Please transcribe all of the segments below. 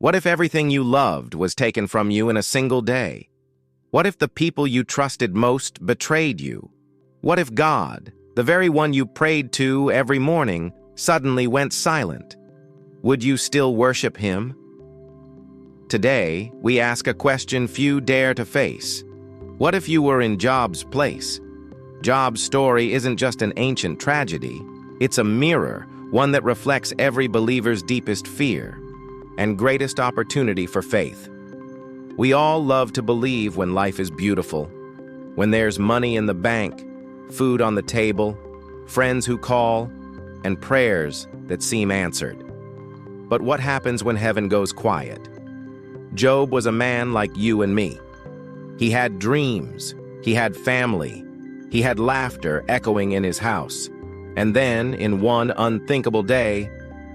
What if everything you loved was taken from you in a single day? What if the people you trusted most betrayed you? What if God, the very one you prayed to every morning, suddenly went silent? Would you still worship him? Today, we ask a question few dare to face. What if you were in Job's place? Job's story isn't just an ancient tragedy. It's a mirror, one that reflects every believer's deepest fear and greatest opportunity for faith. We all love to believe when life is beautiful, when there's money in the bank, food on the table, friends who call, and prayers that seem answered. But what happens when heaven goes quiet? Job was a man like you and me. He had dreams, he had family, he had laughter echoing in his house. And then, in one unthinkable day,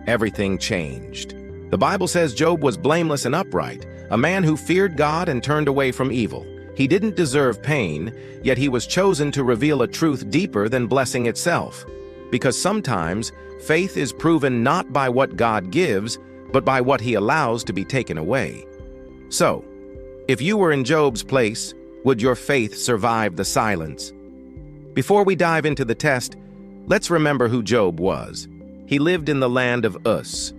everything changed. The Bible says Job was blameless and upright, a man who feared God and turned away from evil. He didn't deserve pain, yet he was chosen to reveal a truth deeper than blessing itself. Because sometimes, faith is proven not by what God gives, but by what he allows to be taken away. So, if you were in Job's place, would your faith survive the silence? Before we dive into the test, let's remember who Job was. He lived in the land of Uz,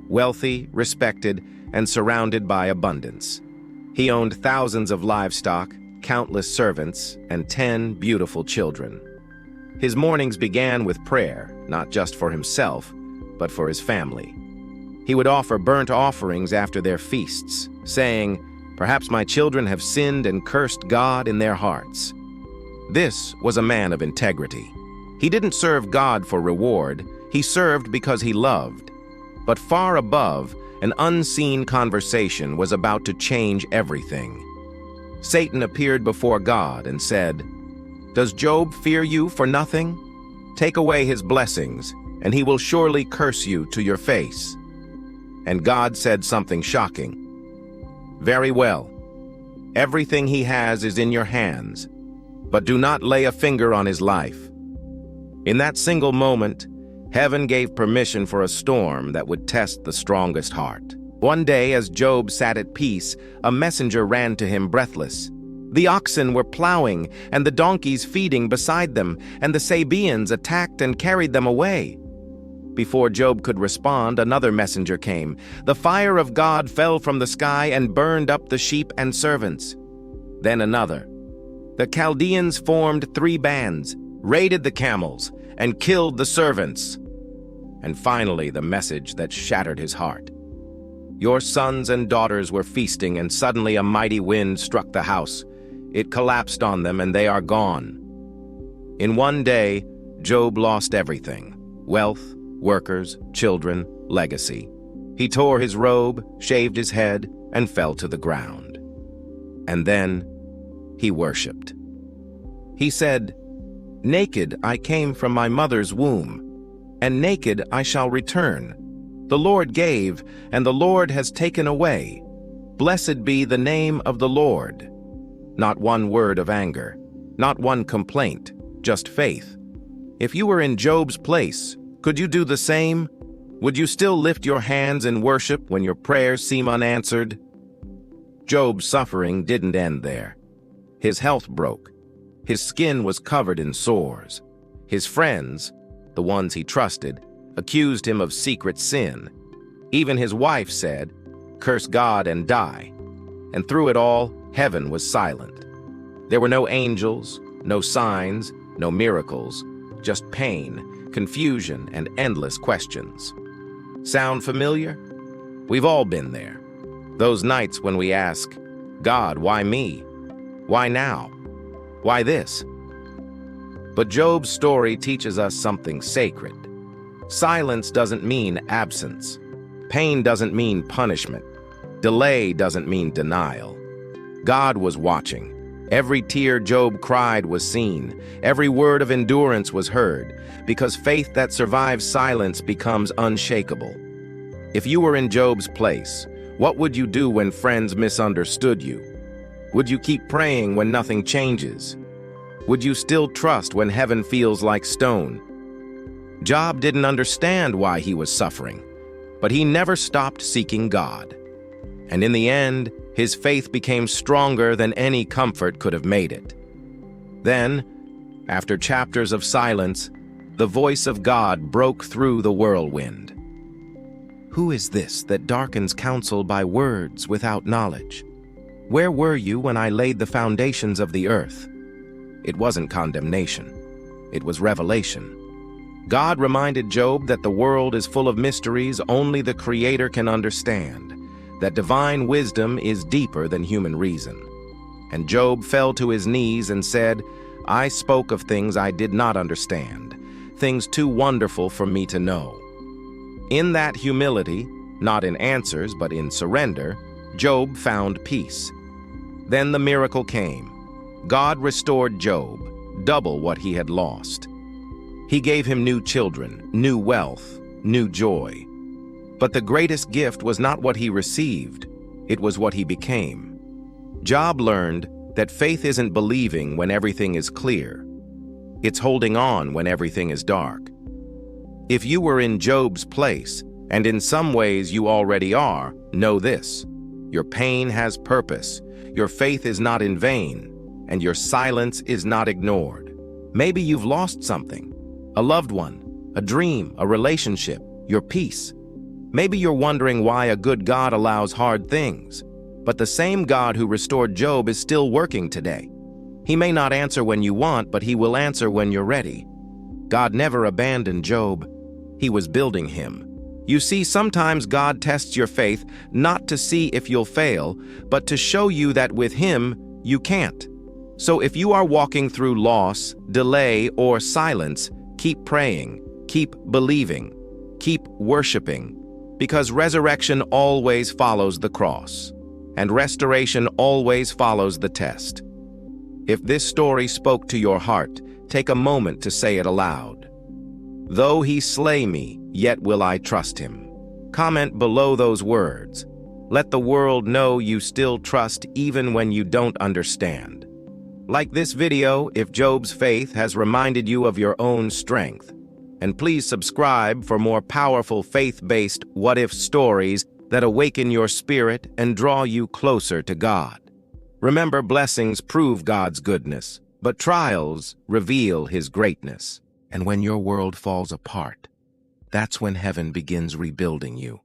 wealthy, respected, and surrounded by abundance. He owned thousands of livestock, countless servants, and 10 beautiful children. His mornings began with prayer, not just for himself, but for his family. He would offer burnt offerings after their feasts, saying, "Perhaps my children have sinned and cursed God in their hearts." This was a man of integrity. He didn't serve God for reward, he served because he loved. But far above, an unseen conversation was about to change everything. Satan appeared before God and said, "Does Job fear you for nothing? Take away his blessings, and he will surely curse you to your face." And God said something shocking. "Very well. Everything he has is in your hands, but do not lay a finger on his life." In that single moment, heaven gave permission for a storm that would test the strongest heart. One day, as Job sat at peace, a messenger ran to him breathless. The oxen were plowing, and the donkeys feeding beside them, and the Sabaeans attacked and carried them away. Before Job could respond, another messenger came. The fire of God fell from the sky and burned up the sheep and servants. Then another. The Chaldeans formed 3 bands, raided the camels, and killed the servants. And finally, the message that shattered his heart. Your sons and daughters were feasting, and suddenly a mighty wind struck the house. It collapsed on them, and they are gone. In one day, Job lost everything: wealth, workers, children, legacy. He tore his robe, shaved his head, and fell to the ground. And then he worshipped. He said, "Naked I came from my mother's womb, and naked I shall return. The Lord gave, and the Lord has taken away. Blessed be the name of the Lord." Not one word of anger, not one complaint, just faith. If you were in Job's place, could you do the same? Would you still lift your hands in worship when your prayers seem unanswered? Job's suffering didn't end there. His health broke. His skin was covered in sores. His friends, the ones he trusted, accused him of secret sin. Even his wife said, "Curse God and die." And through it all, heaven was silent. There were no angels, no signs, no miracles, just pain, confusion, and endless questions. Sound familiar? We've all been there. Those nights when we ask, "God, why me? Why now? Why this?" But Job's story teaches us something sacred. Silence doesn't mean absence. Pain doesn't mean punishment. Delay doesn't mean denial. God was watching. Every tear Job cried was seen. Every word of endurance was heard, because faith that survives silence becomes unshakable. If you were in Job's place, what would you do when friends misunderstood you? Would you keep praying when nothing changes? Would you still trust when heaven feels like stone? Job didn't understand why he was suffering, but he never stopped seeking God. And in the end, his faith became stronger than any comfort could have made it. Then, after chapters of silence, the voice of God broke through the whirlwind. "Who is this that darkens counsel by words without knowledge? Where were you when I laid the foundations of the earth?" It wasn't condemnation. It was revelation. God reminded Job that the world is full of mysteries only the Creator can understand, that divine wisdom is deeper than human reason. And Job fell to his knees and said, "I spoke of things I did not understand, things too wonderful for me to know." In that humility, not in answers but in surrender, Job found peace. Then the miracle came. God restored Job, double what he had lost. He gave him new children, new wealth, new joy. But the greatest gift was not what he received, it was what he became. Job learned that faith isn't believing when everything is clear. It's holding on when everything is dark. If you were in Job's place, and in some ways you already are, know this: your pain has purpose, your faith is not in vain, and your silence is not ignored. Maybe you've lost something, a loved one, a dream, a relationship, your peace. Maybe you're wondering why a good God allows hard things, but the same God who restored Job is still working today. He may not answer when you want, but he will answer when you're ready. God never abandoned Job. He was building him. You see, sometimes God tests your faith not to see if you'll fail, but to show you that with him, you can't. So if you are walking through loss, delay, or silence, keep praying, keep believing, keep worshiping, because resurrection always follows the cross, and restoration always follows the test. If this story spoke to your heart, take a moment to say it aloud. "Though he slay me, yet will I trust him." Comment below those words. Let the world know you still trust even when you don't understand. Like this video if Job's faith has reminded you of your own strength. And please subscribe for more powerful faith-based what-if stories that awaken your spirit and draw you closer to God. Remember, blessings prove God's goodness, but trials reveal his greatness. And when your world falls apart, that's when heaven begins rebuilding you.